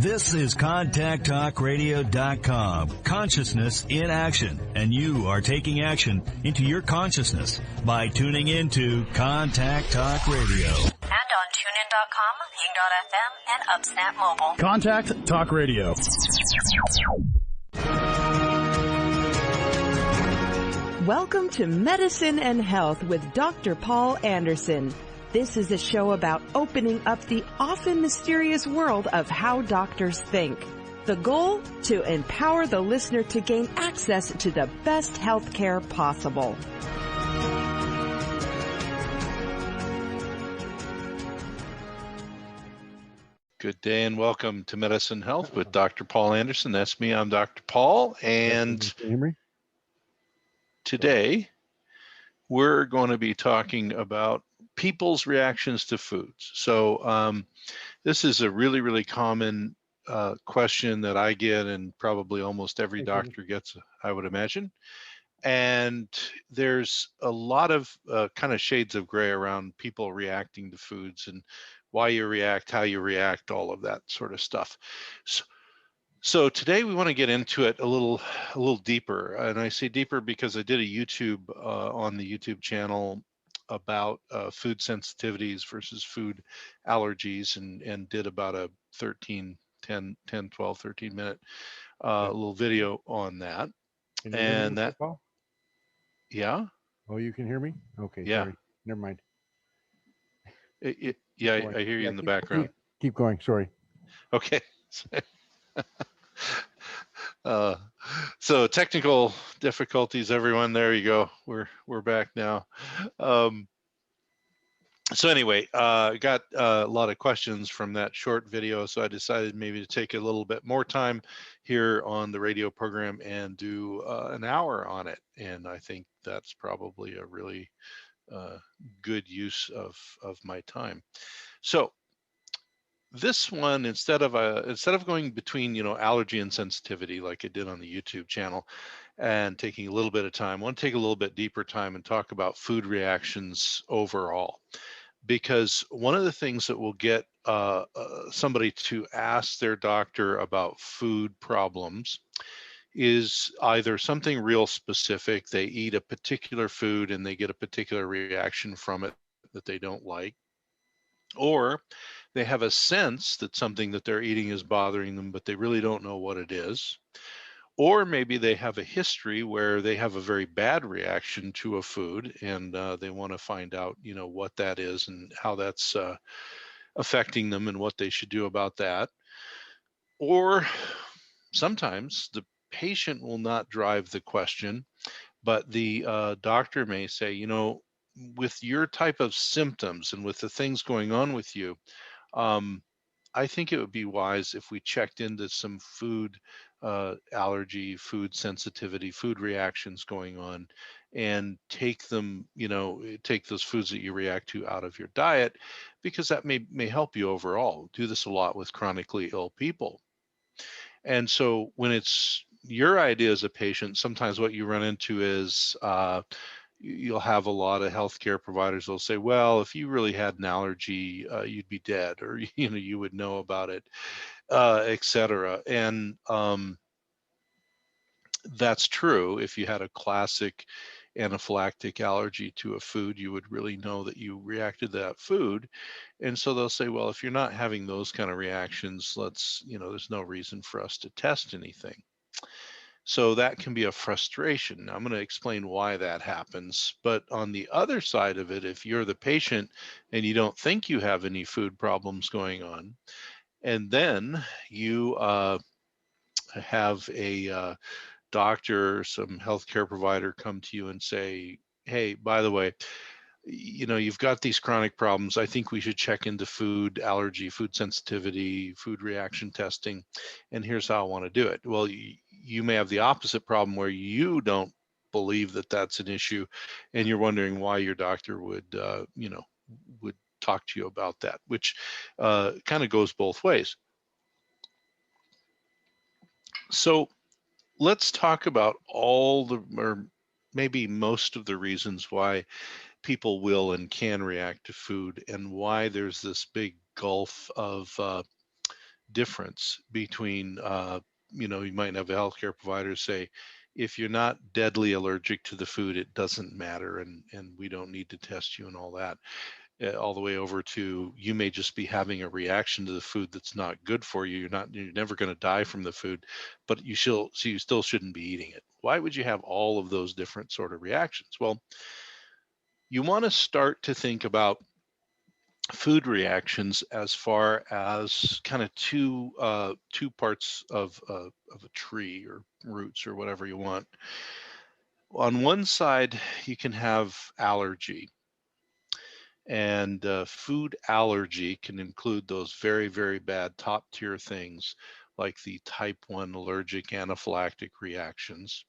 This is ContactTalkRadio.com. Consciousness in action. And you are taking action into your consciousness by tuning into Contact Talk Radio. And on TuneIn.com, Ping.fm, and UpSnap Mobile. Contact Talk Radio. Welcome to Medicine and Health with Dr. Paul Anderson. This is a show about opening up the often mysterious world of how doctors think. The goal? To empower the listener to gain access to the best health care possible. Good day and welcome to Medicine Health with Dr. Paul Anderson. That's me. I'm Dr. Paul, and today we're going to be talking about people's reactions to foods. So this is a really, really common question that I get, and probably almost every doctor gets, I would imagine. And there's a lot of kind of shades of gray around people reacting to foods and why you react, how you react, all of that sort of stuff. So today we want to get into it a little deeper. And I say deeper because I did a YouTube on the YouTube channel about food sensitivities versus food allergies, and did about a 13 minute little video on that. And that, yeah. Oh, you can hear me? Okay, yeah. Sorry. Never mind. Yeah, I hear you in the background. Keep going, sorry. Okay. So technical difficulties, everyone. There you go. We're back now. So anyway, got a lot of questions from that short video, so I decided maybe to take a little bit more time here on the radio program and do an hour on it. And I think that's probably a really good use of my time. So this one, instead of going between, allergy and sensitivity like I did on the YouTube channel and taking a little bit of time, I want to take a little bit deeper time and talk about food reactions overall. Because one of the things that will get somebody to ask their doctor about food problems is either something real specific, they eat a particular food and they get a particular reaction from it that they don't like, or they have a sense that something that they're eating is bothering them, but they really don't know what it is. Or maybe they have a history where they have a very bad reaction to a food, and they want to find out, what that is and how that's affecting them and what they should do about that. Or sometimes the patient will not drive the question, but the doctor may say, with your type of symptoms and with the things going on with you, I think it would be wise if we checked into some food allergy, food sensitivity, food reactions going on, and take them, take those foods that you react to out of your diet, because that may help you overall. Do this a lot with chronically ill people. And so when it's your idea as a patient, sometimes what you run into is you'll have a lot of healthcare providers will say, well, if you really had an allergy, you'd be dead, or you would know about it, etc. And that's true. If you had a classic anaphylactic allergy to a food, you would really know that you reacted to that food. And so they'll say, well, if you're not having those kind of reactions, there's no reason for us to test anything. So that can be a frustration. I'm going to explain why that happens. But on the other side of it, if you're the patient and you don't think you have any food problems going on, and then you have a doctor, some healthcare provider come to you and say, hey, by the way, you've got these chronic problems. I think we should check into food allergy, food sensitivity, food reaction testing, and here's how I want to do it. Well, you may have the opposite problem where you don't believe that that's an issue, and you're wondering why your doctor would talk to you about that, which kind of goes both ways. So let's talk about or maybe most of the reasons why people will and can react to food, and why there's this big gulf of difference between, you might have a healthcare provider say, if you're not deadly allergic to the food, it doesn't matter, and we don't need to test you and all that. All the way over to, you may just be having a reaction to the food that's not good for you. You're never going to die from the food, but you still shouldn't be eating it. Why would you have all of those different sort of reactions? Well, you want to start to think about food reactions as far as kind of two parts of a tree, or roots, or whatever you want. On one side, you can have allergy. And food allergy can include those very, very bad top tier things like the type 1 allergic anaphylactic reactions.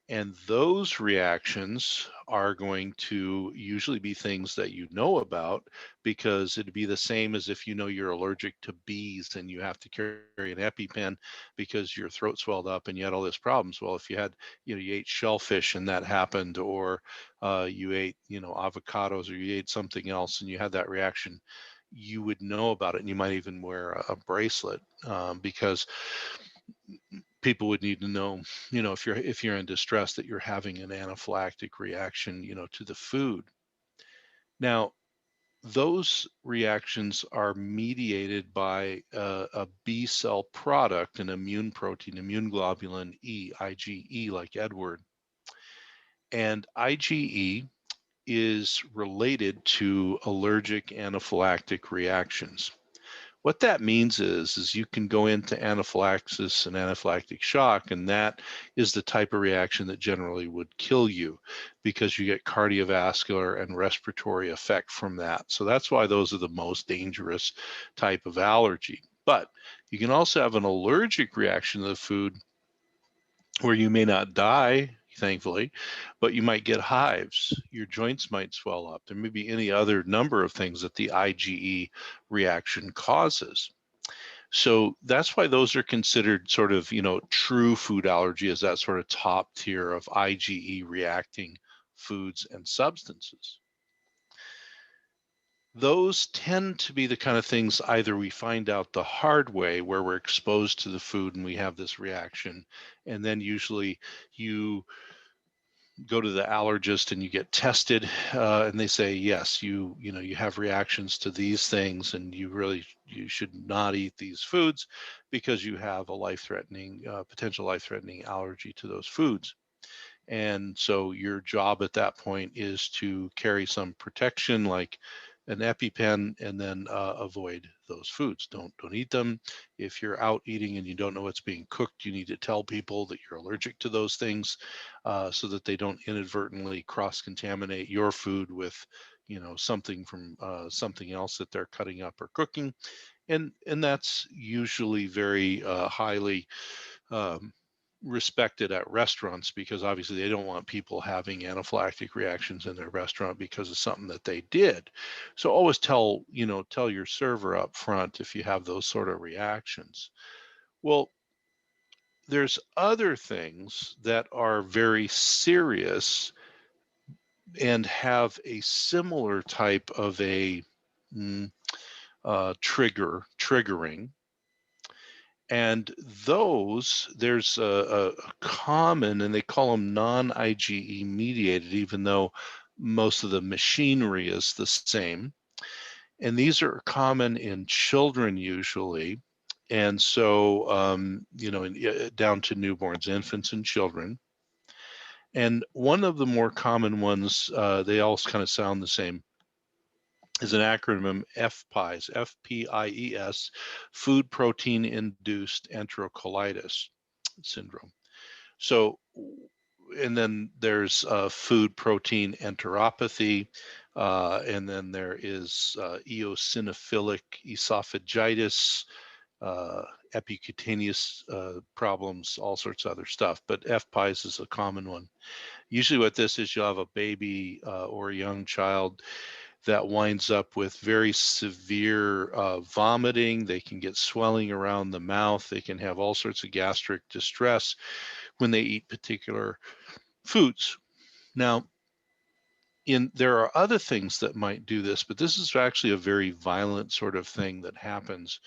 And those reactions are going to usually be things that you know about, because it'd be the same as if you're allergic to bees and you have to carry an EpiPen because your throat swelled up and you had all these problems. Well, if you had, you ate shellfish and that happened, or you ate, avocados, or you ate something else and you had that reaction, you would know about it, and you might even wear a bracelet, because people would need to know, if you're in distress, that you're having an anaphylactic reaction, to the food. Now, those reactions are mediated by a B cell product, an immune protein, immune globulin E, IgE, like Edward. And IgE is related to allergic anaphylactic reactions. What that means is you can go into anaphylaxis and anaphylactic shock, and that is the type of reaction that generally would kill you, because you get cardiovascular and respiratory effect from that. So that's why those are the most dangerous type of allergy. But you can also have an allergic reaction to the food where you may not die, thankfully, but you might get hives. Your joints might swell up. There may be any other number of things that the IgE reaction causes. So that's why those are considered sort of, true food allergy, as that sort of top tier of IgE reacting foods and substances. Those tend to be the kind of things either we find out the hard way, where we're exposed to the food and we have this reaction, and then usually you go to the allergist and you get tested, and they say, yes, you have reactions to these things, and you should not eat these foods because you have a potential life-threatening allergy to those foods. And so your job at that point is to carry some protection, like an EpiPen, and then avoid those foods. Don't eat them. If you're out eating and you don't know what's being cooked, you need to tell people that you're allergic to those things, so that they don't inadvertently cross-contaminate your food with, something from something else that they're cutting up or cooking. And that's usually very highly respected at restaurants, because obviously they don't want people having anaphylactic reactions in their restaurant because of something that they did. So always tell your server up front if you have those sort of reactions. Well, there's other things that are very serious and have a similar type of a triggering. And there's a common, and they call them non-IgE mediated, even though most of the machinery is the same. And these are common in children usually. And so, down to newborns, infants and children. And one of the more common ones, they all kind of sound the same, is an acronym FPIES, F-P-I-E-S, food protein induced enterocolitis syndrome. So, and then there's food protein enteropathy, and then there is eosinophilic esophagitis, epicutaneous problems, all sorts of other stuff. But FPIES is a common one. Usually what this is, you'll have a baby or a young child that winds up with very severe vomiting. They can get swelling around the mouth. They can have all sorts of gastric distress when they eat particular foods. Now, there are other things that might do this, but this is actually a very violent sort of thing that happens.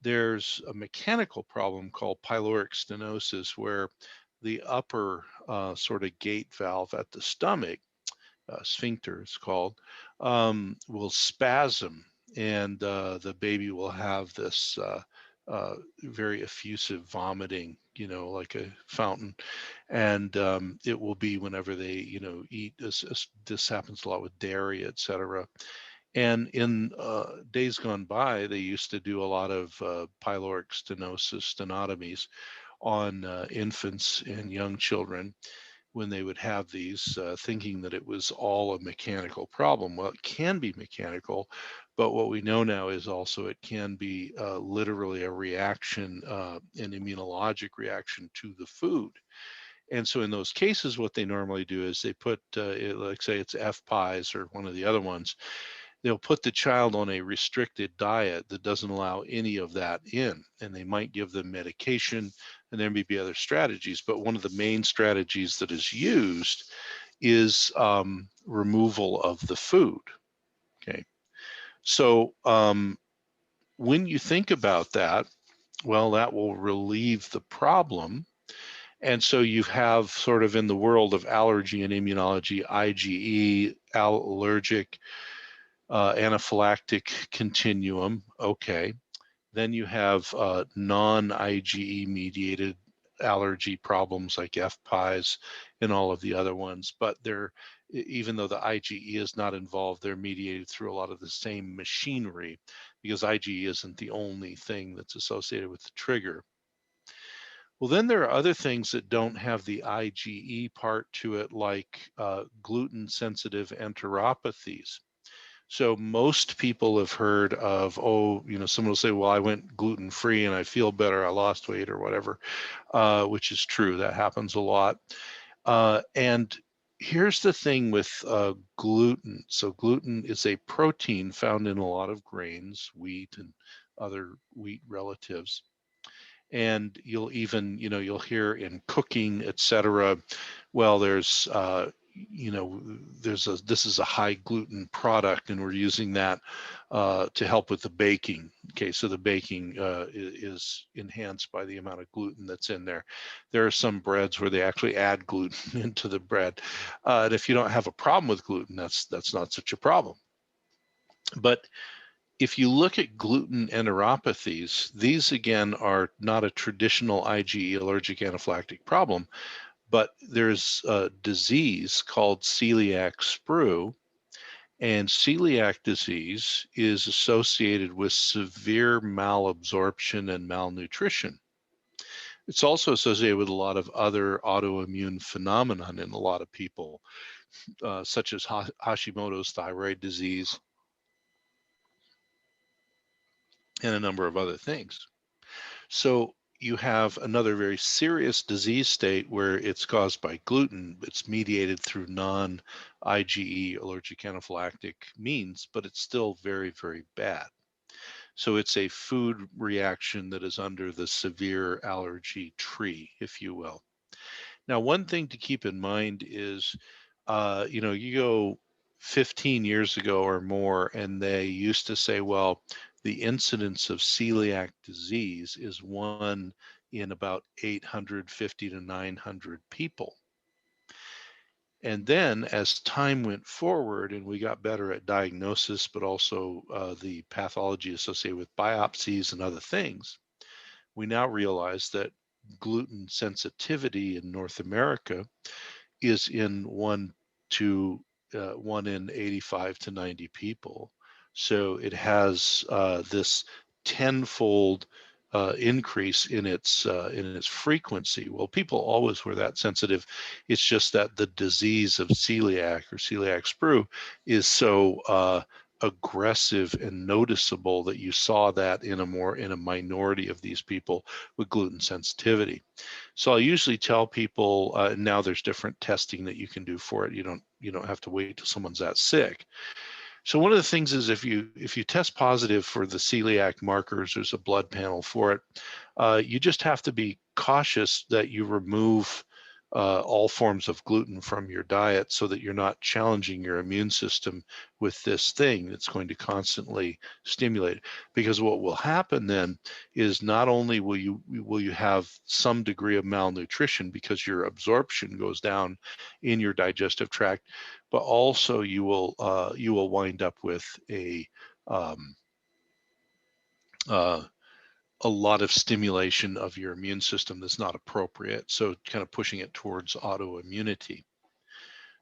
there's a mechanical problem called pyloric stenosis, where the upper sort of gate valve at the stomach, sphincter it's called, will spasm, and the baby will have this very effusive vomiting, like a fountain. And it will be whenever they, eat. This happens a lot with dairy, etc. And in days gone by, they used to do a lot of pyloric stenosis stenotomies on infants and young children when they would have these, thinking that it was all a mechanical problem. Well, it can be mechanical, but what we know now is also it can be literally a reaction, an immunologic reaction to the food. And so in those cases, what they normally do is they put, like say it's F-pies or one of the other ones, they'll put the child on a restricted diet that doesn't allow any of that in, and they might give them medication, and there may be other strategies, but one of the main strategies that is used is removal of the food. Okay, so when you think about that, well, that will relieve the problem. And so you have sort of in the world of allergy and immunology, IgE, allergic, anaphylactic continuum. Okay. Then you have non-IgE mediated allergy problems like FPIEs and all of the other ones. But they're, even though the IgE is not involved, they're mediated through a lot of the same machinery, because IgE isn't the only thing that's associated with the trigger. Well, then there are other things that don't have the IgE part to it, like gluten-sensitive enteropathies. So most people have heard of, someone will say, well, I went gluten-free and I feel better, I lost weight or whatever, which is true. That happens a lot. And here's the thing with gluten. So gluten is a protein found in a lot of grains, wheat and other wheat relatives. And you'll even, you'll hear in cooking, etc. Well, this is a high gluten product, and we're using that to help with the baking. Okay, so the baking is enhanced by the amount of gluten that's in there. There are some breads where they actually add gluten into the bread, and if you don't have a problem with gluten, that's not such a problem. But if you look at gluten enteropathies, these again are not a traditional IgE allergic anaphylactic problem, but there's a disease called celiac sprue, and celiac disease is associated with severe malabsorption and malnutrition. It's also associated with a lot of other autoimmune phenomenon in a lot of people, such as Hashimoto's thyroid disease, and a number of other things. So you have another very serious disease state where it's caused by gluten. It's mediated through non-IgE allergic anaphylactic means, but it's still very, very bad. So it's a food reaction that is under the severe allergy tree, if you will. Now, one thing to keep in mind is, you go 15 years ago or more, and they used to say, well, the incidence of celiac disease is 1 in about 850 to 900 people. And then as time went forward and we got better at diagnosis, but also the pathology associated with biopsies and other things, we now realize that gluten sensitivity in North America is in 1 in 85 to 90 people. So it has this tenfold increase in its frequency. Well, people always were that sensitive. It's just that the disease of celiac or celiac sprue is so aggressive and noticeable that you saw that in a minority of these people with gluten sensitivity. So I usually tell people, now there's different testing that you can do for it. You don't have to wait till someone's that sick. So one of the things is if you test positive for the celiac markers, there's a blood panel for it. You just have to be cautious that you remove all forms of gluten from your diet so that you're not challenging your immune system with this thing that's going to constantly stimulate. Because what will happen then is not only will you have some degree of malnutrition because your absorption goes down in your digestive tract, but also you will wind up with um, uh, a lot of stimulation of your immune system that's not appropriate. So kind of pushing it towards autoimmunity.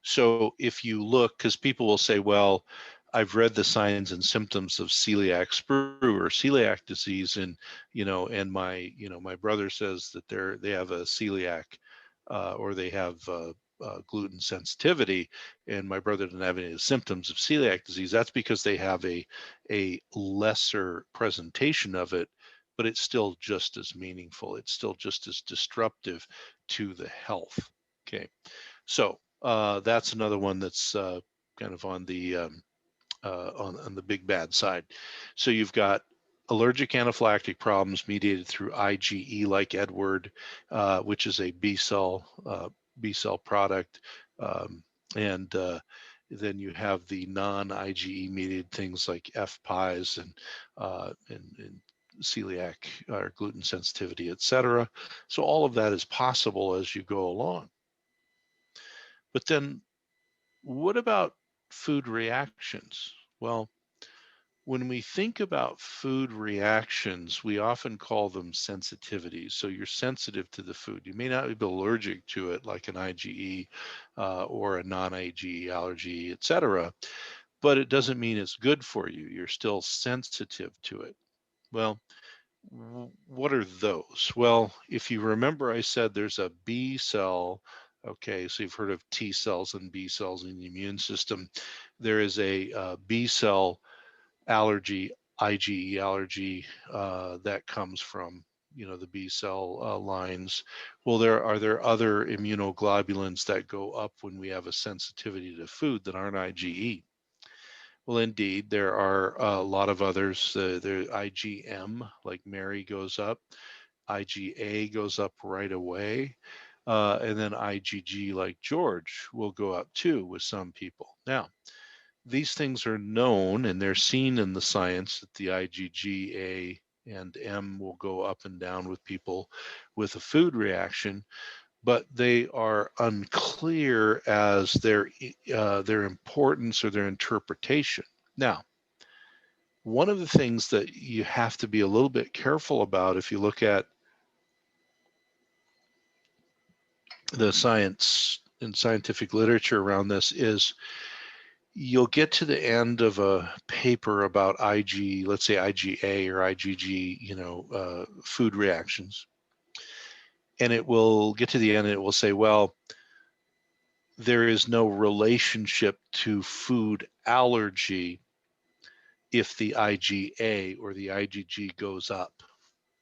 So if you look, because people will say, well, I've read the signs and symptoms of celiac sprue or celiac disease, and and my brother says that they have a celiac or they have gluten sensitivity, and my brother didn't have any symptoms of celiac disease. That's because they have a lesser presentation of it, but it's still just as meaningful. It's still just as disruptive to the health. Okay, so that's another one that's kind of on the on the big bad side. So you've got allergic anaphylactic problems mediated through IgE, like Edward, which is a B cell product, and then you have the non-IgE mediated things like FPIEs and celiac or gluten sensitivity, etc. So all of that is possible as you go along. But then what about food reactions? Well, when we think about food reactions, we often call them sensitivities. So you're sensitive to the food. You may not be allergic to it like an IgE or a non-IgE allergy, etc., but it doesn't mean it's good for you. You're still sensitive to it. Well, what are those? Well, if you remember, I said there's a B cell. Okay, so you've heard of T cells and B cells in the immune system. There is a B cell allergy, IgE allergy, that comes from the B cell lines. Well, there other immunoglobulins that go up when we have a sensitivity to food that aren't IgE? Well, indeed, there are a lot of others. There IgM, like Mary, goes up. IgA goes up right away. And then IgG, like George, will go up too with some people. Now, these things are known and they're seen in the science that the IgG, A, and M will go up and down with people with a food reaction, but they are unclear as their importance or their interpretation. Now, one of the things that you have to be a little bit careful about if you look at the science and scientific literature around this is you'll get to the end of a paper about let's say IgA or IgG, food reactions, and it will get to the end and it will say, well, there is no relationship to food allergy if the IgA or the IgG goes up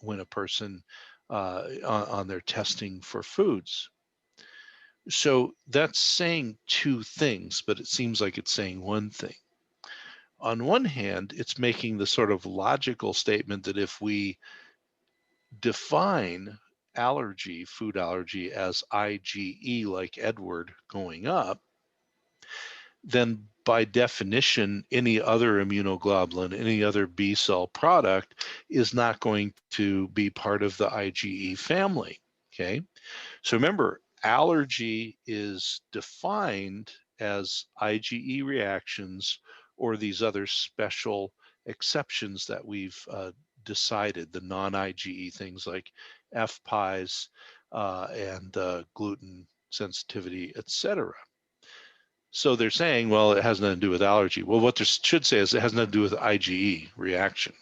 when a person on their testing for foods. So that's saying two things, but it seems like it's saying one thing. On one hand, it's making the sort of logical statement that if we define allergy, food allergy, as IgE, like Edward, going up, then by definition, any other immunoglobulin, any other B cell product is not going to be part of the IgE family. Okay. So remember, allergy is defined as IgE reactions or these other special exceptions that we've decided, the non-IgE things like FPIEs and gluten sensitivity, etc. So they're saying, well, it has nothing to do with allergy. Well, what they should say is it has nothing to do with IgE reaction.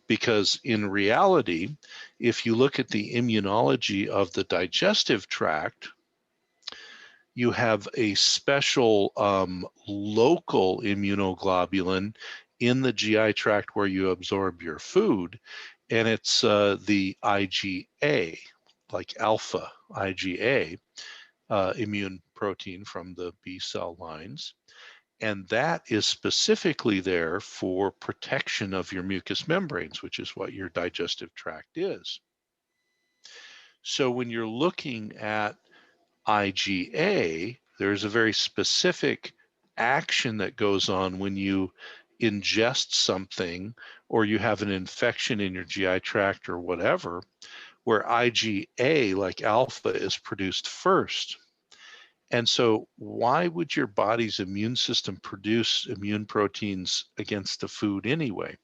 Because in reality, if you look at the immunology of the digestive tract, you have a special local immunoglobulin in the GI tract where you absorb your food, and it's the IgA, like alpha IgA, immune protein from the B cell lines. And that is specifically there for protection of your mucous membranes, which is what your digestive tract is. So when you're looking at IgA, there's a very specific action that goes on when you ingest something or you have an infection in your GI tract or whatever, where IgA, like alpha, is produced first. And so why would your body's immune system produce immune proteins against the food anyway?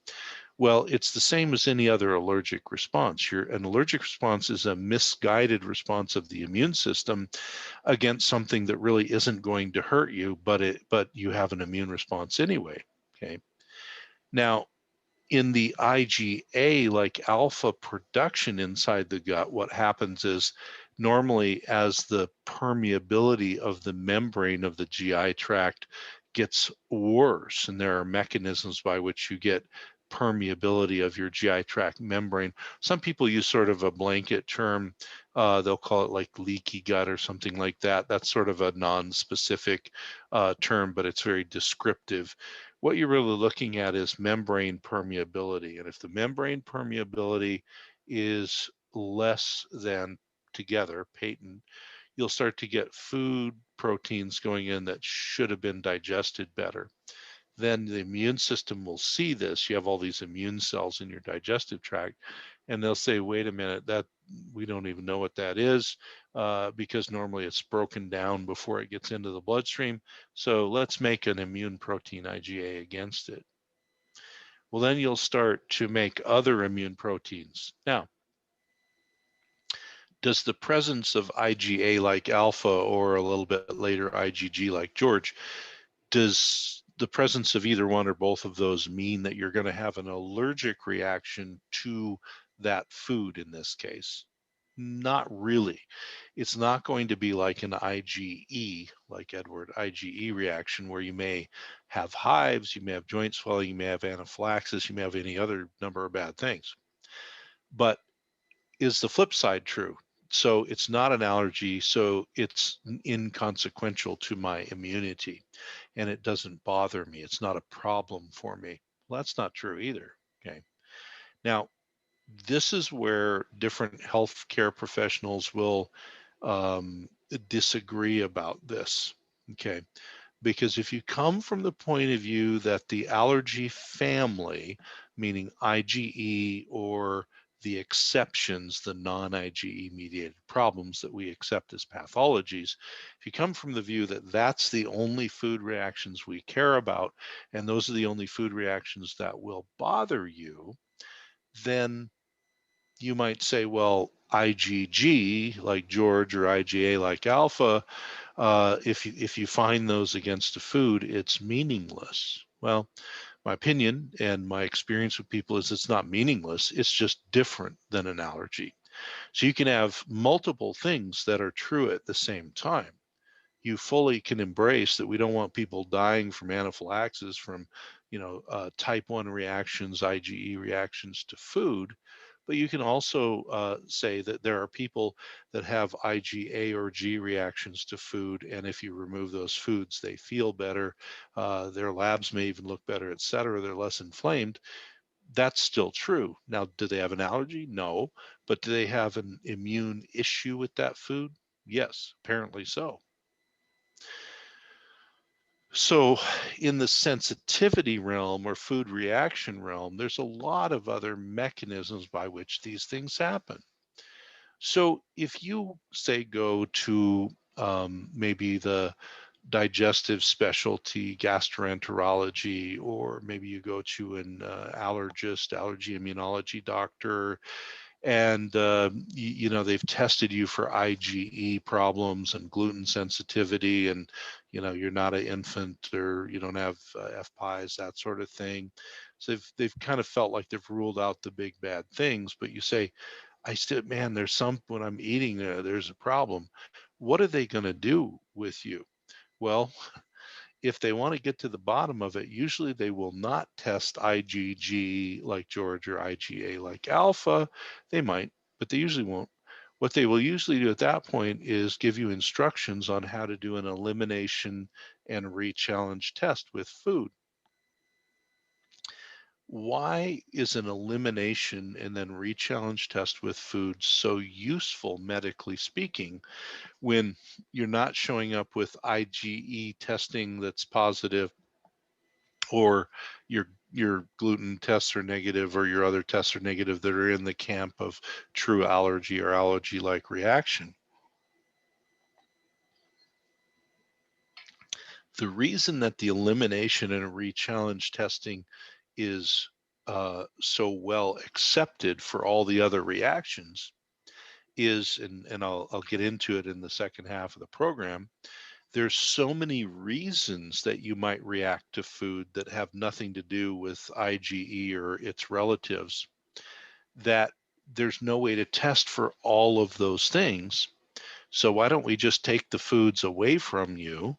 Well, it's the same as any other allergic response. An allergic response is a misguided response of the immune system against something that really isn't going to hurt you, but you have an immune response anyway. Okay. Now, in the IgA, like alpha production inside the gut, what happens is normally as the permeability of the membrane of the GI tract gets worse, and there are mechanisms by which you get permeability of your GI tract membrane. Some people use sort of a blanket term. They'll call it like leaky gut or something like that. That's sort of a non-specific term, but it's very descriptive. What you're really looking at is membrane permeability. And if the membrane permeability is less than together, patent, you'll start to get food proteins going in that should have been digested better. Then the immune system will see this. You have all these immune cells in your digestive tract, and they'll say, wait a minute, that we don't even know what that is, because normally it's broken down before it gets into the bloodstream. So let's make an immune protein IgA against it. Well, then you'll start to make other immune proteins. Now, does the presence of IgA like alpha, or a little bit later IgG like George, does the presence of either one or both of those mean that you're going to have an allergic reaction to that food in this case? Not really. It's not going to be like an IgE, like Edward, IgE reaction, where you may have hives, you may have joint swelling, you may have anaphylaxis, you may have any other number of bad things. But is the flip side true? So it's not an allergy, so it's inconsequential to my immunity and it doesn't bother me. It's not a problem for me. Well, that's not true either. Okay. Now, this is where different healthcare professionals will disagree about this. Okay. Because if you come from the point of view that the allergy family, meaning IgE or the exceptions, the non-IgE mediated problems that we accept as pathologies, if you come from the view that that's the only food reactions we care about, and those are the only food reactions that will bother you, then you might say, well, IgG like George or IgA like alpha, if you find those against a food, it's meaningless. Well, my opinion and my experience with people is it's not meaningless. It's just different than an allergy. So you can have multiple things that are true at the same time. You fully can embrace that we don't want people dying from anaphylaxis from, type 1 reactions, IgE reactions to food. But you can also say that there are people that have IgA or G reactions to food, and if you remove those foods, they feel better. Their labs may even look better, et cetera. They're less inflamed. That's still true. Now, do they have an allergy? No. But do they have an immune issue with that food? Yes, apparently so. So in the sensitivity realm or food reaction realm, there's a lot of other mechanisms by which these things happen. So if you say go to maybe the digestive specialty, gastroenterology, or maybe you go to an allergist, allergy immunology doctor, and they've tested you for IgE problems and gluten sensitivity, and you're not an infant or you don't have FPIES, that sort of thing. So they've kind of felt like they've ruled out the big bad things, but you say, I still, man, there's some when I'm eating there's a problem. What are they going to do with you? Well, if they want to get to the bottom of it, usually they will not test IgG like George or IgA like alpha. They might, but they usually won't. What they will usually do at that point is give you instructions on how to do an elimination and re-challenge test with food. Why is an elimination and then re-challenge test with food so useful, medically speaking, when you're not showing up with IgE testing that's positive, or your gluten tests are negative, or your other tests are negative that are in the camp of true allergy or allergy-like reaction? The reason that the elimination and re-challenge testing is so well accepted for all the other reactions is, and I'll get into it in the second half of the program, there's so many reasons that you might react to food that have nothing to do with IgE or its relatives, that there's no way to test for all of those things. So why don't we just take the foods away from you,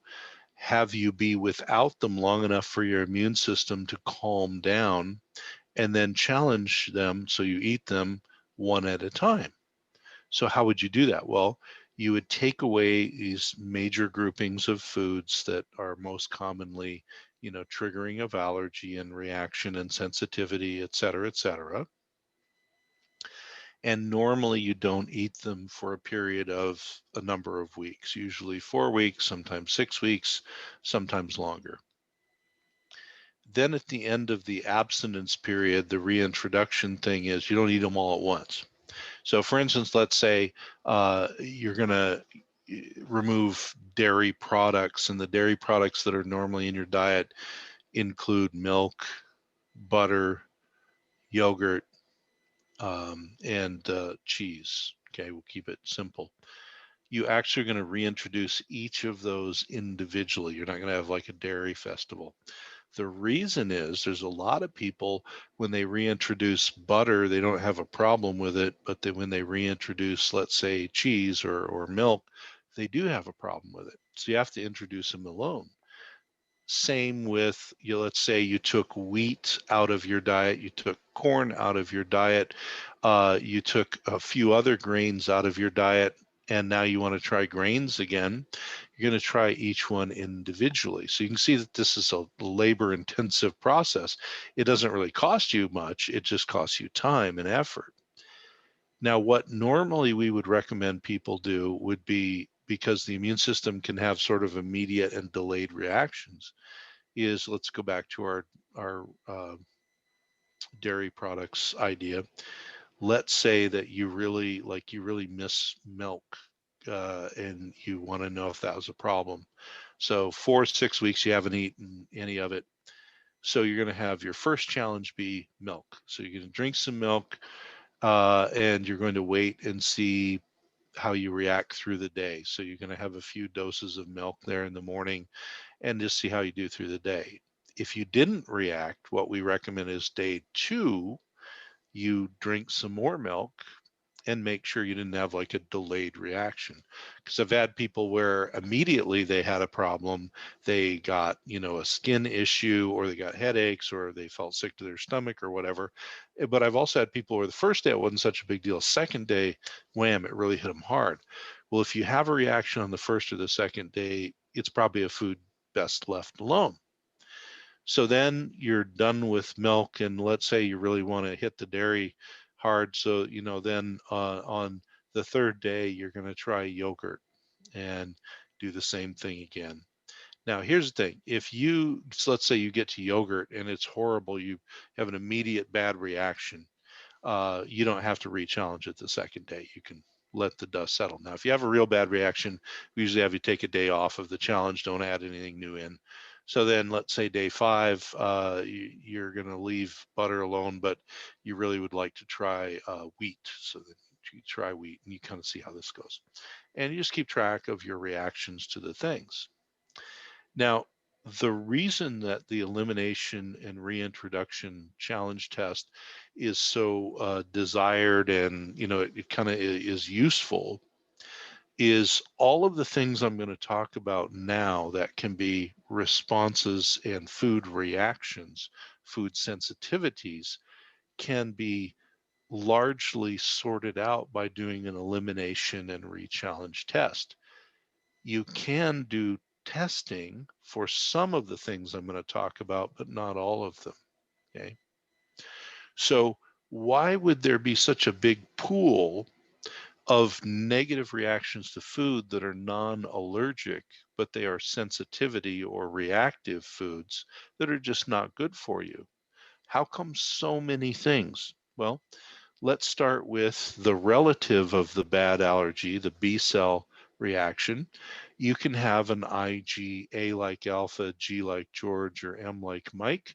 have you be without them long enough for your immune system to calm down, and then challenge them so you eat them one at a time? So how would you do that? Well, you would take away these major groupings of foods that are most commonly, triggering of allergy and reaction and sensitivity, et cetera, et cetera. And normally you don't eat them for a period of a number of weeks, usually 4 weeks, sometimes 6 weeks, sometimes longer. Then at the end of the abstinence period, the reintroduction thing is you don't eat them all at once. So for instance, let's say you're going to remove dairy products, and the dairy products that are normally in your diet include milk, butter, yogurt, and cheese. Okay, we'll keep it simple. You actually are going to reintroduce each of those individually. You're not going to have like a dairy festival. The reason is there's a lot of people, when they reintroduce butter, they don't have a problem with it, but then when they reintroduce, let's say, cheese or milk, they do have a problem with it. So you have to introduce them alone. Same with, let's say you took wheat out of your diet, you took corn out of your diet, you took a few other grains out of your diet, and now you want to try grains again. You're going to try each one individually. So you can see that this is a labor-intensive process. It doesn't really cost you much, it just costs you time and effort. Now, what normally we would recommend people do would be, because the immune system can have sort of immediate and delayed reactions, is, let's go back to our dairy products idea. Let's say that you really miss milk, and you want to know if that was a problem. So 4 or 6 weeks you haven't eaten any of it. So you're going to have your first challenge be milk. So you're going to drink some milk, and you're going to wait and see how you react through the day. So you're going to have a few doses of milk there in the morning and just see how you do through the day. If you didn't react, what we recommend is day 2, you drink some more milk and make sure you didn't have like a delayed reaction. Because I've had people where immediately they had a problem, they got, a skin issue, or they got headaches, or they felt sick to their stomach or whatever. But I've also had people where the first day it wasn't such a big deal. Second day, wham, it really hit them hard. Well, if you have a reaction on the first or the second day, it's probably a food best left alone. So then you're done with milk, and let's say you really want to hit the dairy hard. So, then on the third day, you're going to try yogurt and do the same thing again. Now, here's the thing. So let's say you get to yogurt and it's horrible, you have an immediate bad reaction, you don't have to re-challenge it the second day. You can let the dust settle. Now, if you have a real bad reaction, we usually have you take a day off of the challenge, don't add anything new in. So then let's say day 5, you're going to leave butter alone, but you really would like to try wheat. So then you try wheat and you kind of see how this goes. And you just keep track of your reactions to the things. Now, the reason that the elimination and reintroduction challenge test is so desired, and it kind of is useful, is all of the things I'm going to talk about now that can be responses and food reactions, food sensitivities, can be largely sorted out by doing an elimination and re-challenge test. You can do testing for some of the things I'm going to talk about, but not all of them. Okay. So why would there be such a big pool of negative reactions to food that are non-allergic, but they are sensitivity or reactive foods that are just not good for you? How come so many things? Well, let's start with the relative of the bad allergy, the B cell reaction. You can have an IG, A like alpha, G like George, or M like Mike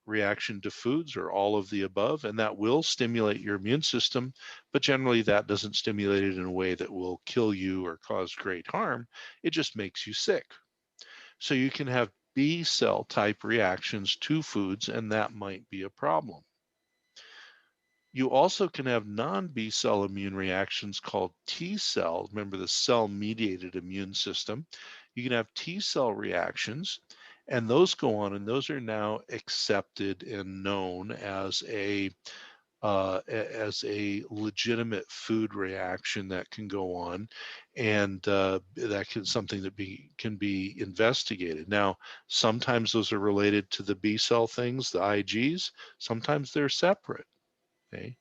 reaction to foods, or all of the above, and that will stimulate your immune system, but generally that doesn't stimulate it in a way that will kill you or cause great harm. It just makes you sick. So you can have B cell type reactions to foods, and that might be a problem. You also can have non-B cell immune reactions called T cell. Remember the cell-mediated immune system. You can have T cell reactions, and those go on, and those are now accepted and known as a legitimate food reaction that can go on, and that can something that can be investigated. Now, sometimes those are related to the B cell things, the IGs. Sometimes they're separate. Okay.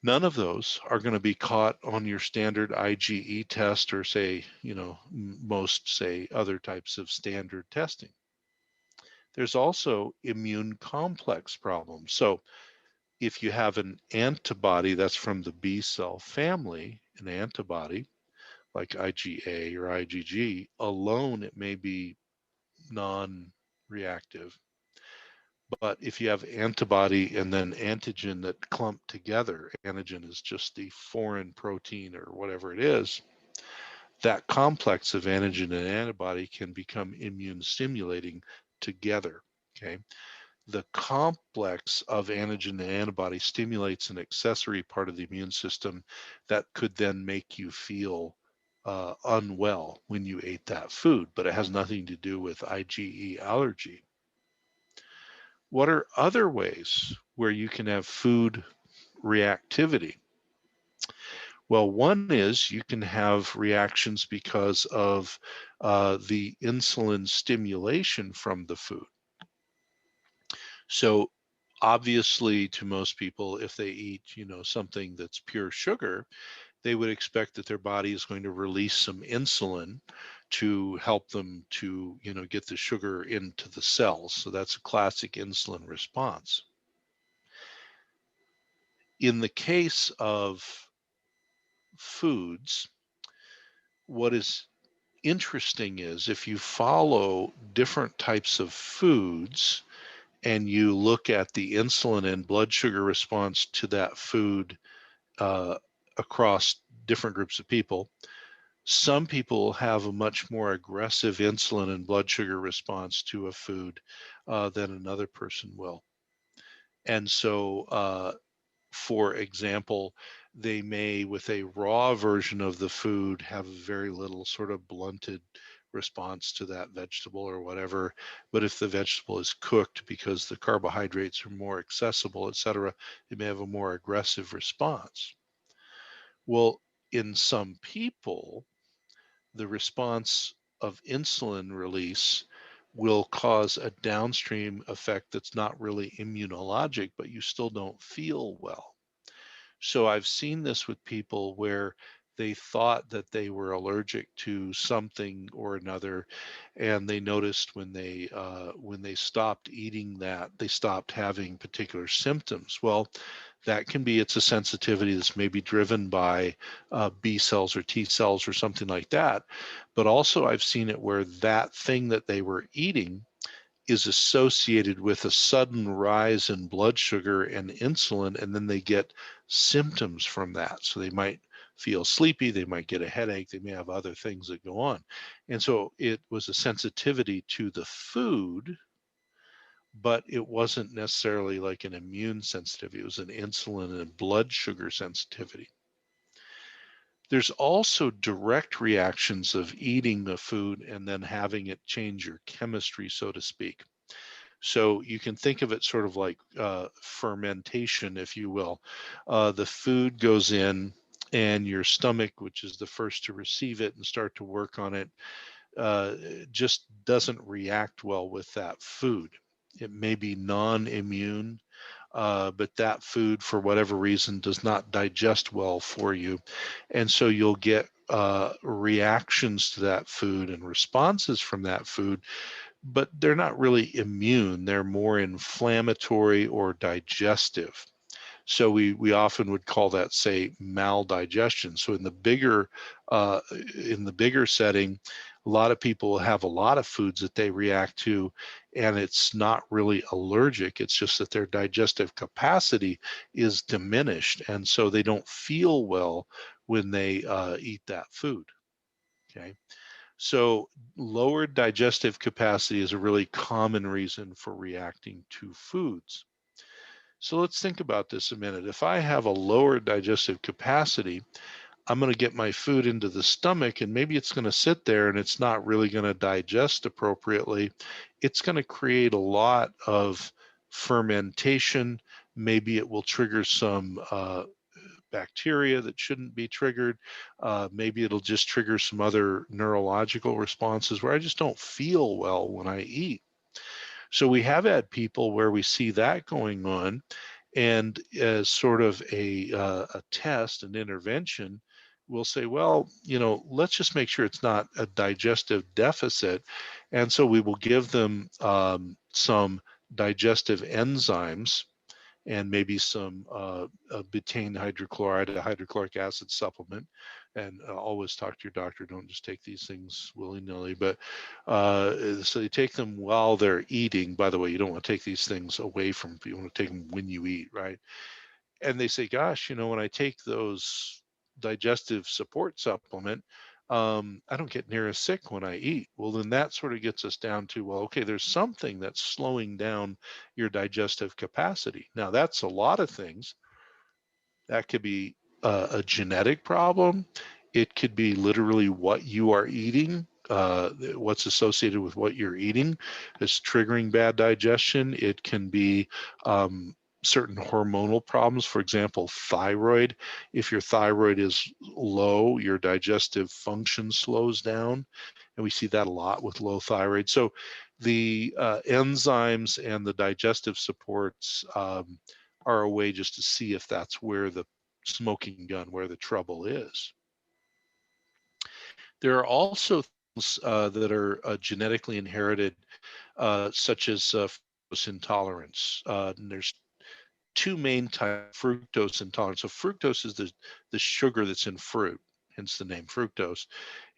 None of those are going to be caught on your standard IgE test, or say, most say other types of standard testing. There's also immune complex problems. So if you have an antibody that's from the B cell family, an antibody like IgA or IgG, alone it may be non-reactive. But if you have antibody and then antigen that clump together, antigen is just the foreign protein or whatever it is, that complex of antigen and antibody can become immune stimulating together. Okay. The complex of antigen and antibody stimulates an accessory part of the immune system that could then make you feel unwell when you ate that food, but it has nothing to do with IgE allergy. What are other ways where you can have food reactivity? Well, one is you can have reactions because of the insulin stimulation from the food. So obviously to most people, if they eat, something that's pure sugar, they would expect that their body is going to release some insulin to help them to, get the sugar into the cells. So that's a classic insulin response. In the case of foods, what is interesting is if you follow different types of foods and you look at the insulin and blood sugar response to that food uh, across different groups of people, some people have a much more aggressive insulin and blood sugar response to a food than another person will. And so for example, they may, with a raw version of the food, have very little sort of blunted response to that vegetable or whatever. But if the vegetable is cooked because the carbohydrates are more accessible, etc., it may have a more aggressive response. Well, in some people, the response of insulin release will cause a downstream effect that's not really immunologic, but you still don't feel well. So I've seen this with people where they thought that they were allergic to something or another, and they noticed when they stopped eating that, they stopped having particular symptoms. Well, that can be, it's a sensitivity that's maybe driven by B cells or T cells or something like that. But also I've seen it where that thing that they were eating is associated with a sudden rise in blood sugar and insulin, and then they get symptoms from that. So they might feel sleepy, they might get a headache, they may have other things that go on. And so it was a sensitivity to the food, but it wasn't necessarily like an immune sensitivity. It was an insulin and blood sugar sensitivity. There's also direct reactions of eating the food and then having it change your chemistry, so to speak. So you can think of it sort of like fermentation, if you will. The food goes in, and your stomach, which is the first to receive it and start to work on it, just doesn't react well with that food. It may be non-immune. but that food, for whatever reason, does not digest well for you. And so you'll get reactions to that food and responses from that food, but they're not really immune. They're more inflammatory or digestive. So we often would call that, say, maldigestion. So uh, in the bigger setting, a lot of people have a lot of foods that they react to, and it's not really allergic. It's just that their digestive capacity is diminished, and so they don't feel well when they eat that food. Okay. So lowered digestive capacity is a really common reason for reacting to foods. So let's think about this a minute. If I have a lower digestive capacity, I'm going to get my food into the stomach, and maybe it's going to sit there and it's not really going to digest appropriately. It's going to create a lot of fermentation. Maybe it will trigger some bacteria that shouldn't be triggered. Maybe it'll just trigger some other neurological responses where I just don't feel well when I eat. So we have had people where we see that going on, and as sort of a test, an intervention, we'll say, well, let's just make sure it's not a digestive deficit. And so we will give them some digestive enzymes and maybe some betaine hydrochloride, a hydrochloric acid supplement. And always talk to your doctor. Don't just take these things willy-nilly. But so you take them while they're eating. By the way, you don't want to take these things away from, you want to take them when you eat, right? And they say, gosh, when I take those digestive support supplement, I don't get near as sick when I eat. Well, then that sort of gets us down to, well, okay, there's something that's slowing down your digestive capacity. Now, that's a lot of things. That could be a genetic problem. It could be literally what you are eating, what's associated with what you're eating is triggering bad digestion. It can be certain hormonal problems. For example, thyroid. If your thyroid is low, your digestive function slows down. And we see that a lot with low thyroid. So the enzymes and the digestive supports are a way just to see if that's where the smoking gun, where the trouble is. There are also things that are genetically inherited, such as fructose intolerance. And there's two main types of fructose intolerance. So fructose is the sugar that's in fruit, hence the name fructose.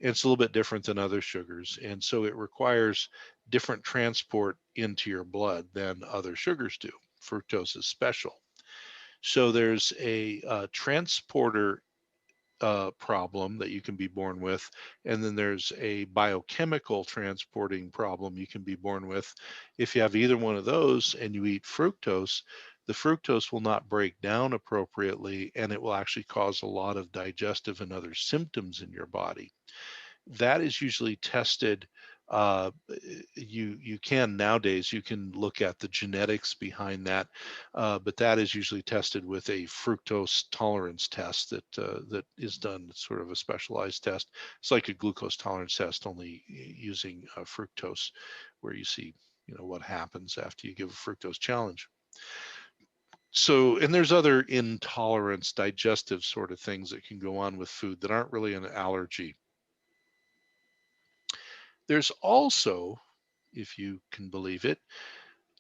And it's a little bit different than other sugars. And so it requires different transport into your blood than other sugars do. Fructose is special. So there's a transporter problem that you can be born with, and then there's a biochemical transporting problem you can be born with. If you have either one of those and you eat fructose, the fructose will not break down appropriately, and it will actually cause a lot of digestive and other symptoms in your body. That is usually tested. You can nowadays, you can look at the genetics behind that, but that is usually tested with a fructose tolerance test that is done. It's sort of a specialized test. It's like a glucose tolerance test, only using fructose, where you see what happens after you give a fructose challenge. So, and there's other intolerance, digestive sort of things that can go on with food that aren't really an allergy. There's also, if you can believe it,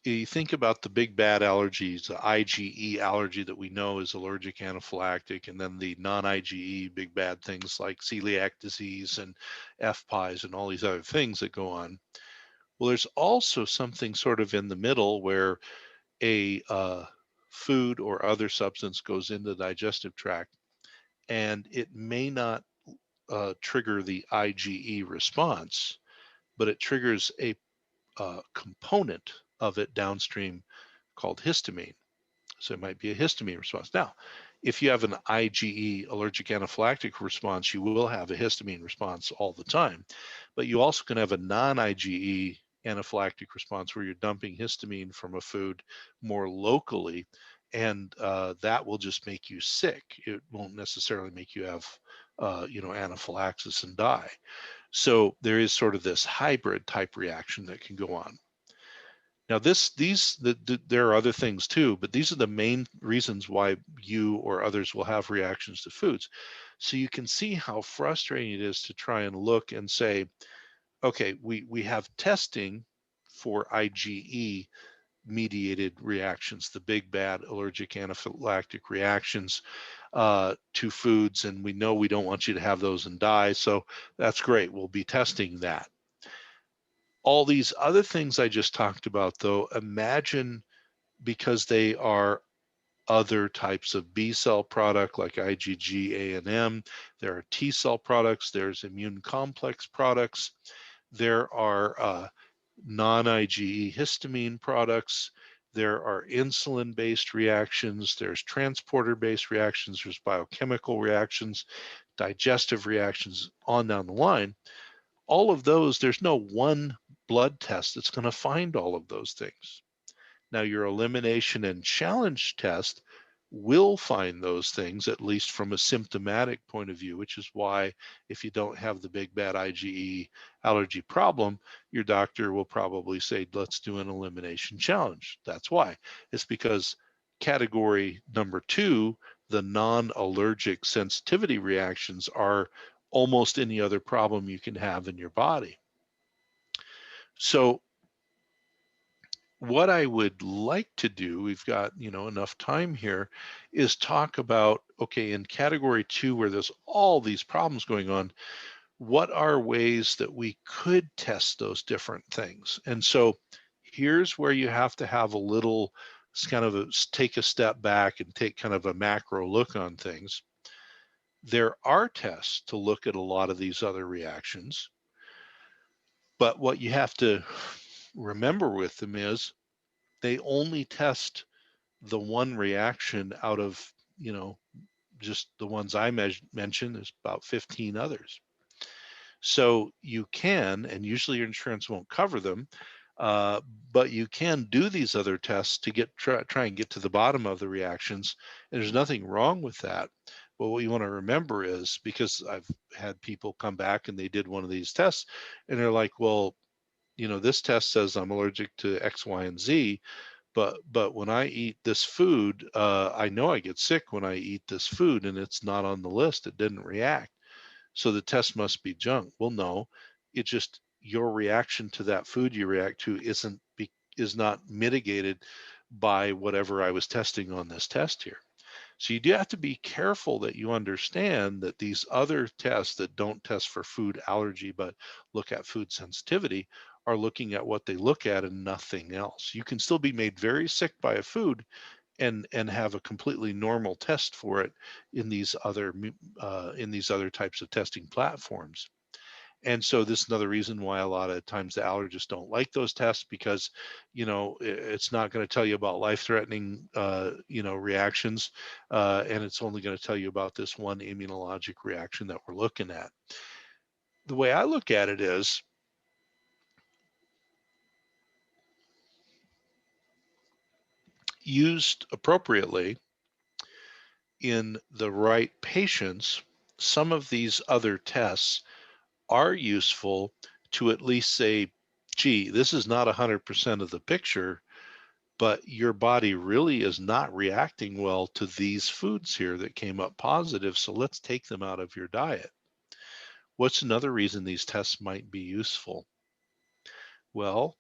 you think about the big bad allergies, the IgE allergy that we know is allergic anaphylactic, and then the non-IgE big bad things like celiac disease and FPIES and all these other things that go on. Well, there's also something sort of in the middle where a food or other substance goes into the digestive tract, and it may not trigger the IgE response, but it triggers a component of it downstream called histamine. So it might be a histamine response. Now, if you have an IgE, allergic anaphylactic response, you will have a histamine response all the time. But you also can have a non-IgE anaphylactic response where you're dumping histamine from a food more locally, and that will just make you sick. It won't necessarily make you have, anaphylaxis and die. So there is sort of this hybrid type reaction that can go on. Now there are other things too, but these are the main reasons why you or others will have reactions to foods. So you can see how frustrating it is to try and look and say, okay, we have testing for IgE mediated reactions, the big bad allergic anaphylactic reactions to foods, and we know we don't want you to have those and die, so that's great. We'll be testing that. All these other things I just talked about, though, imagine because they are other types of B cell product like IgG, A and M. There are T cell products. There's immune complex products. There are non-IgE histamine products. There are insulin-based reactions. There's transporter-based reactions. There's biochemical reactions, digestive reactions, on down the line. All of those, there's no one blood test that's going to find all of those things. Now, your elimination and challenge test will find those things, at least from a symptomatic point of view, which is why if you don't have the big bad IgE allergy problem, your doctor will probably say, let's do an elimination challenge. That's why. It's because category number 2, the non-allergic sensitivity reactions, are almost any other problem you can have in your body. So what I would like to do, we've got enough time here, is talk about, okay, in category 2, where there's all these problems going on, what are ways that we could test those different things? And so here's where you have to have a little kind of take a step back and take kind of a macro look on things. There are tests to look at a lot of these other reactions, but what you have to remember with them is they only test the one reaction out of, just the ones I mentioned. There's about 15 others. So you can, and usually your insurance won't cover them, but you can do these other tests to try and get to the bottom of the reactions. And there's nothing wrong with that. But what you want to remember is, because I've had people come back and they did one of these tests and they're like, well, this test says I'm allergic to X, Y, and Z, but when I eat this food, I know I get sick when I eat this food, and it's not on the list. It didn't react. So the test must be junk. Well, no, it just, your reaction to that food you react to is not mitigated by whatever I was testing on this test here. So you do have to be careful that you understand that these other tests that don't test for food allergy but look at food sensitivity are looking at what they look at and nothing else. You can still be made very sick by a food and have a completely normal test for it in these other types of testing platforms. And so this is another reason why a lot of times the allergists don't like those tests, because it's not going to tell you about life-threatening reactions, and it's only going to tell you about this one immunologic reaction that we're looking at. The way I look at it is, used appropriately in the right patients, some of these other tests are useful to at least say, gee, this is not 100% of the picture, but your body really is not reacting well to these foods here that came up positive, so let's take them out of your diet. What's another reason these tests might be useful? Well,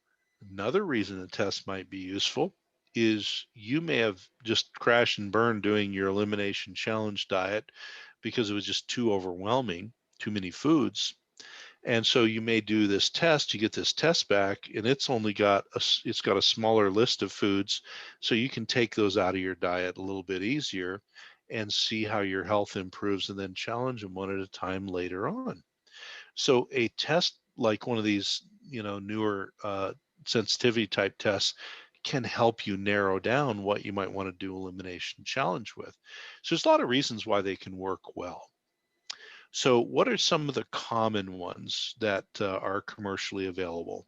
another reason the test might be useful is you may have just crashed and burned doing your elimination challenge diet because it was just too overwhelming, too many foods. And so you may do this test, you get this test back, and it's got a smaller list of foods, so you can take those out of your diet a little bit easier and see how your health improves, and then challenge them one at a time later on. So a test like one of these, newer sensitivity type tests can help you narrow down what you might want to do elimination challenge with. So there's a lot of reasons why they can work well. So what are some of the common ones that are commercially available?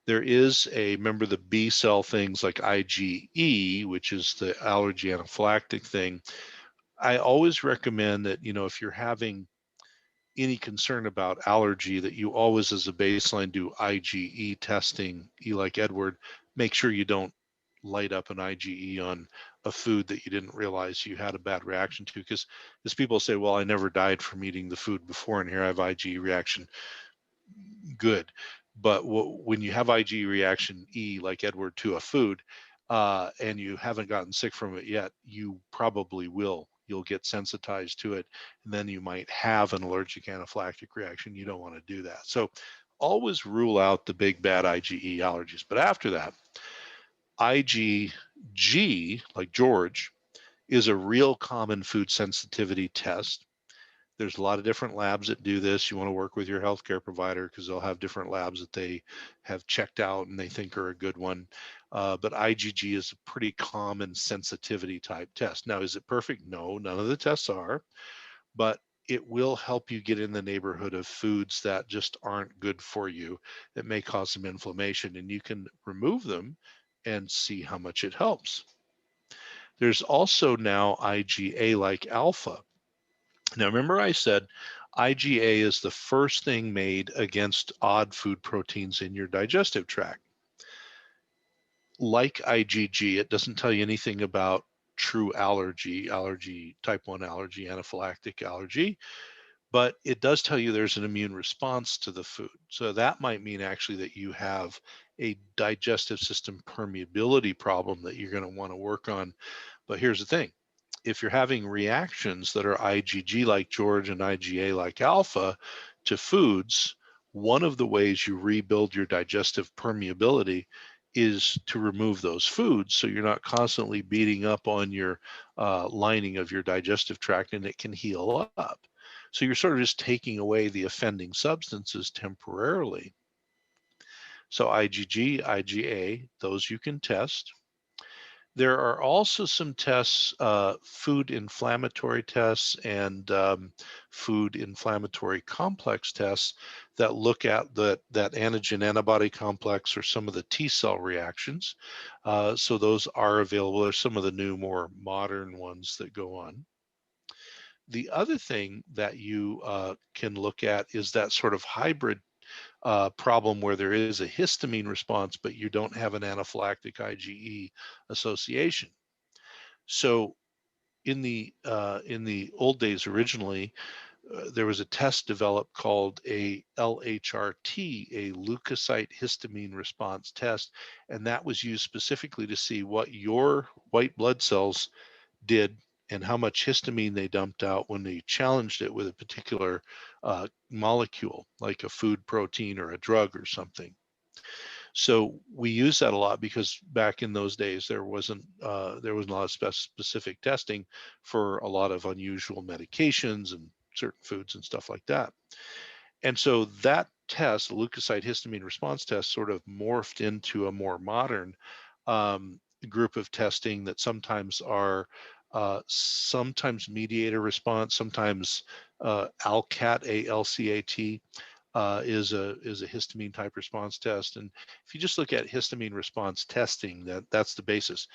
There is remember the B cell things like IgE, which is the allergy anaphylactic thing. I always recommend that, if you're having any concern about allergy, that you always as a baseline do IgE testing, E like Edward, make sure you don't light up an IgE on a food that you didn't realize you had a bad reaction to, because as people say, well, I never died from eating the food before and here I have IgE reaction. Good. But when you have IgE reaction E, like Edward, to a food, and you haven't gotten sick from it yet, you probably will. You'll get sensitized to it, and then you might have an allergic anaphylactic reaction. You don't want to do that. So always rule out the big bad IgE allergies. But after that, IgG, like George, is a real common food sensitivity test. There's a lot of different labs that do this. You want to work with your healthcare provider because they'll have different labs that they have checked out and they think are a good one. But IgG is a pretty common sensitivity type test. Now, is it perfect? No, none of the tests are, but it will help you get in the neighborhood of foods that just aren't good for you, that may cause some inflammation, and you can remove them and see how much it helps. There's also now IgA like alpha. Now, remember I said IgA is the first thing made against odd food proteins in your digestive tract. Like IgG, it doesn't tell you anything about true allergy, type 1 allergy, anaphylactic allergy, but it does tell you there's an immune response to the food. So that might mean actually that you have a digestive system permeability problem that you're going to want to work on. But here's the thing. If you're having reactions that are IgG like George and IgA like alpha to foods, one of the ways you rebuild your digestive permeability is to remove those foods so you're not constantly beating up on your lining of your digestive tract, and it can heal up. So you're sort of just taking away the offending substances temporarily. So IgG, IgA, those you can test. There are also some tests, food inflammatory tests and food inflammatory complex tests that look at that antigen antibody complex or some of the T cell reactions. So those are available. There's some of the new, more modern ones that go on. The other thing that you can look at is that sort of hybrid problem where there is a histamine response, but you don't have an anaphylactic IgE association. So in the old days, originally, there was a test developed called a LHRT, a leukocyte histamine response test, and that was used specifically to see what your white blood cells did and how much histamine they dumped out when they challenged it with a particular molecule, like a food protein or a drug or something. So we use that a lot because back in those days there wasn't a lot of specific testing for a lot of unusual medications and certain foods and stuff like that. And so that test, the leukocyte histamine response test, sort of morphed into a more modern group of testing that sometimes are sometimes mediator response, sometimes ALCAT, ALCAT, is a histamine type response test. And if you just look at histamine response testing, that's the basis.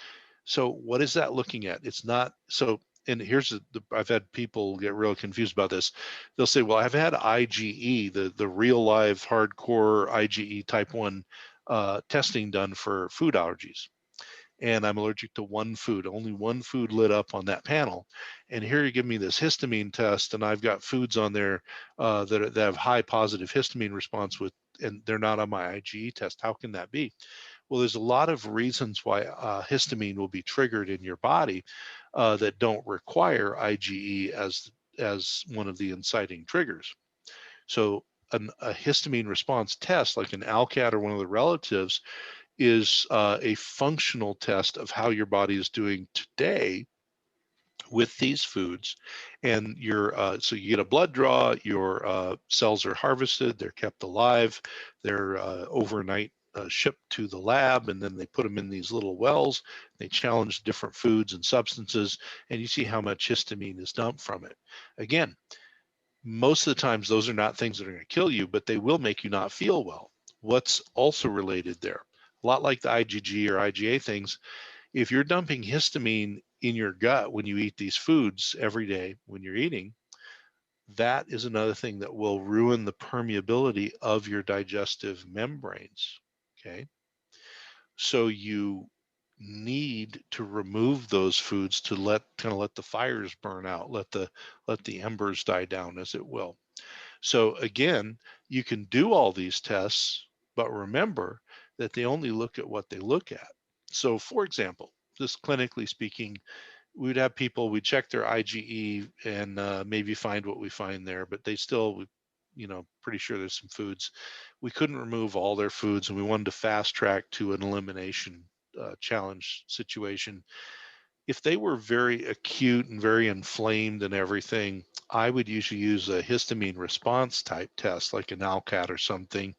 So what is that looking at? It's not so. And here's I've had people get real confused about this. They'll say, well, I've had IgE, the real live hardcore IgE type 1 testing done for food allergies, and I'm allergic to one food. Only one food lit up on that panel. And here you give me this histamine test, and I've got foods on there that have high positive histamine response with, and they're not on my IgE test. How can that be? Well, there's a lot of reasons why histamine will be triggered in your body that don't require IgE as one of the inciting triggers. So a histamine response test, like an ALCAT or one of the relatives, is a functional test of how your body is doing today with these foods. And so you get a blood draw, your cells are harvested, they're kept alive, they're overnight shipped to the lab, and then they put them in these little wells. They challenge different foods and substances, and you see how much histamine is dumped from it. Again, most of the times those are not things that are going to kill you, but they will make you not feel well. What's also related there? A lot like the IgG or IgA things, if you're dumping histamine in your gut when you eat these foods every day when you're eating, that is another thing that will ruin the permeability of your digestive membranes, okay? So you need to remove those foods to let the fires burn out, let the embers die down, as it will. So again, you can do all these tests, but remember that they only look at what they look at. So for example, just clinically speaking, we'd have people, we check their IgE and maybe find what we find there, but they still, pretty sure there's some foods. We couldn't remove all their foods, and we wanted to fast track to an elimination challenge situation. If they were very acute and very inflamed and everything, I would usually use a histamine response type test, like an ALCAT or something.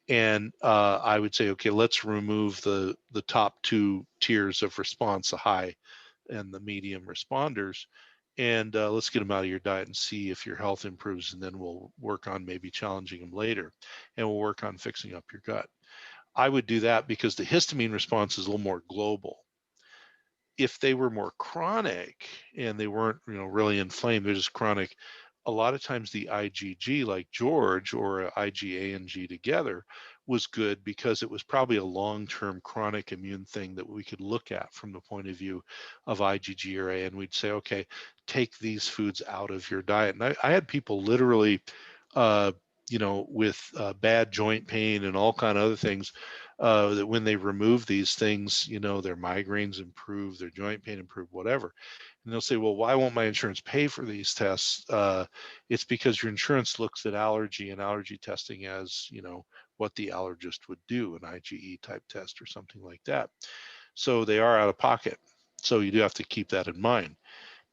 And I would say, okay, let's remove the top two tiers of response, the high and the medium responders, and let's get them out of your diet and see if your health improves, and then we'll work on maybe challenging them later, and we'll work on fixing up your gut. I would do that because the histamine response is a little more global. If they were more chronic and they weren't, really inflamed, they're just chronic, a lot of times the IgG, like George, or IgA and G together, was good because it was probably a long-term chronic immune thing that we could look at from the point of view of IgG or A, and we'd say, okay, take these foods out of your diet. And I had people literally, with bad joint pain and all kind of other things, that when they remove these things, their migraines improve, their joint pain improve, whatever. And they'll say, well, why won't my insurance pay for these tests? It's because your insurance looks at allergy and allergy testing as, what the allergist would do, an IgE type test or something like that. So they are out of pocket. So you do have to keep that in mind.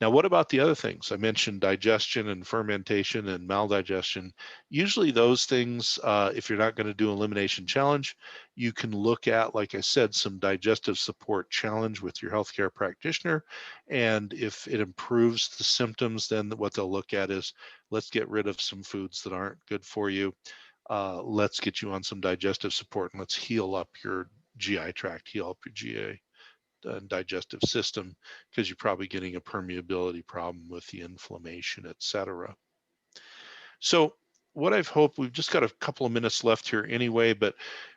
Now, what about the other things? I mentioned digestion and fermentation and maldigestion. Usually those things, if you're not going to do elimination challenge, you can look at, like I said, some digestive support challenge with your healthcare practitioner. And if it improves the symptoms, then what they'll look at is, let's get rid of some foods that aren't good for you. Let's get you on some digestive support, and let's heal up your GI tract, heal up your GI digestive system, because you're probably getting a permeability problem with the inflammation, etc. So what I've hoped, we've just got a couple of minutes left here anyway, but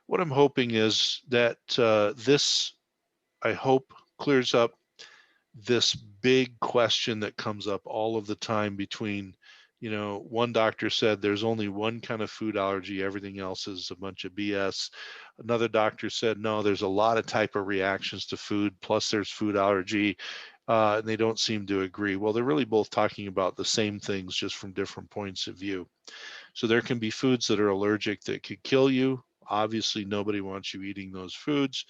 what I'm hoping is that this, I hope, clears up this big question that comes up all of the time between, one doctor said there's only one kind of food allergy, everything else is a bunch of BS. Another doctor said, no, there's a lot of type of reactions to food, plus there's food allergy, and they don't seem to agree. Well, they're really both talking about the same things, just from different points of view. So there can be foods that are allergic that could kill you. Obviously, nobody wants you eating those foods.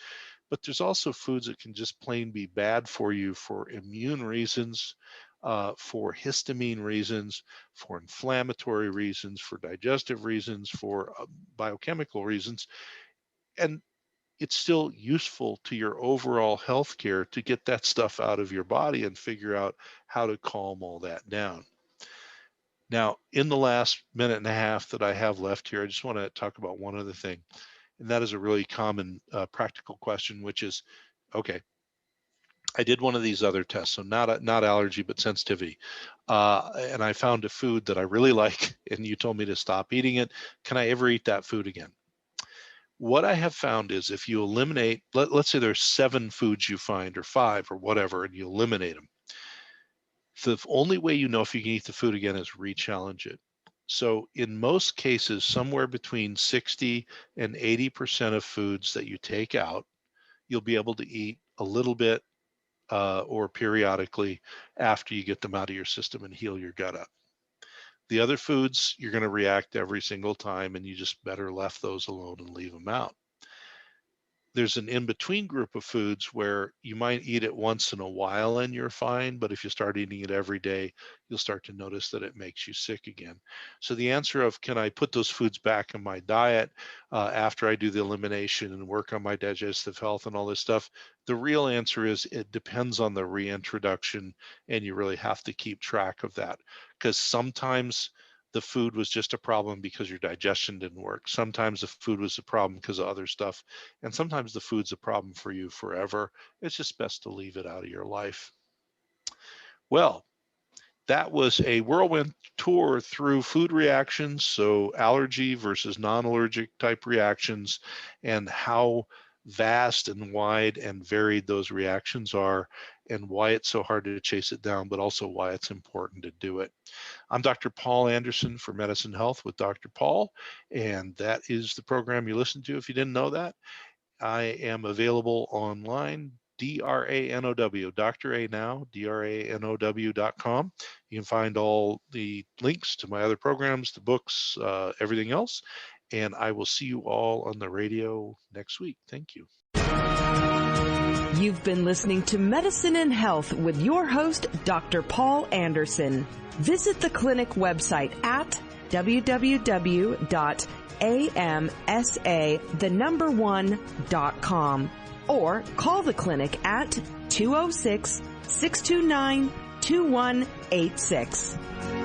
But there's also foods that can just plain be bad for you for immune reasons, for histamine reasons, for inflammatory reasons, for digestive reasons, for biochemical reasons. And it's still useful to your overall health care to get that stuff out of your body and figure out how to calm all that down. Now, in the last minute and a half that I have left here, I just want to talk about one other thing. And that is a really common practical question, which is, okay, I did one of these other tests, so not allergy, but sensitivity. And I found a food that I really like, and you told me to stop eating it. Can I ever eat that food again? What I have found is, if you eliminate, let's say there's 7 foods you find, or 5 or whatever, and you eliminate them, the only way you know if you can eat the food again is re-challenge it. So in most cases, somewhere between 60 and 80% of foods that you take out, you'll be able to eat a little bit or periodically after you get them out of your system and heal your gut up. The other foods, you're going to react every single time, and you just better left those alone and leave them out. There's an in-between group of foods where you might eat it once in a while and you're fine, but if you start eating it every day, you'll start to notice that it makes you sick again. So the answer of, can I put those foods back in my diet after I do the elimination and work on my digestive health and all this stuff? The real answer is, it depends on the reintroduction, and you really have to keep track of that, because sometimes the food was just a problem because your digestion didn't work. Sometimes the food was a problem because of other stuff. And sometimes the food's a problem for you forever. It's just best to leave it out of your life. Well, that was a whirlwind tour through food reactions, so allergy versus non-allergic type reactions, and how vast and wide and varied those reactions are, and why it's so hard to chase it down, but also why it's important to do it. I'm Dr. Paul Anderson for Medicine Health with Dr. Paul, and that is the program you listen to if you didn't know that. I am available online, DRANOW, Dr. A Now, DRANOW.com. You can find all the links to my other programs, the books, everything else. And I will see you all on the radio next week. Thank you. You've been listening to Medicine and Health with your host, Dr. Paul Anderson. Visit the clinic website at www.amsa1.com or call the clinic at 206-629-2186.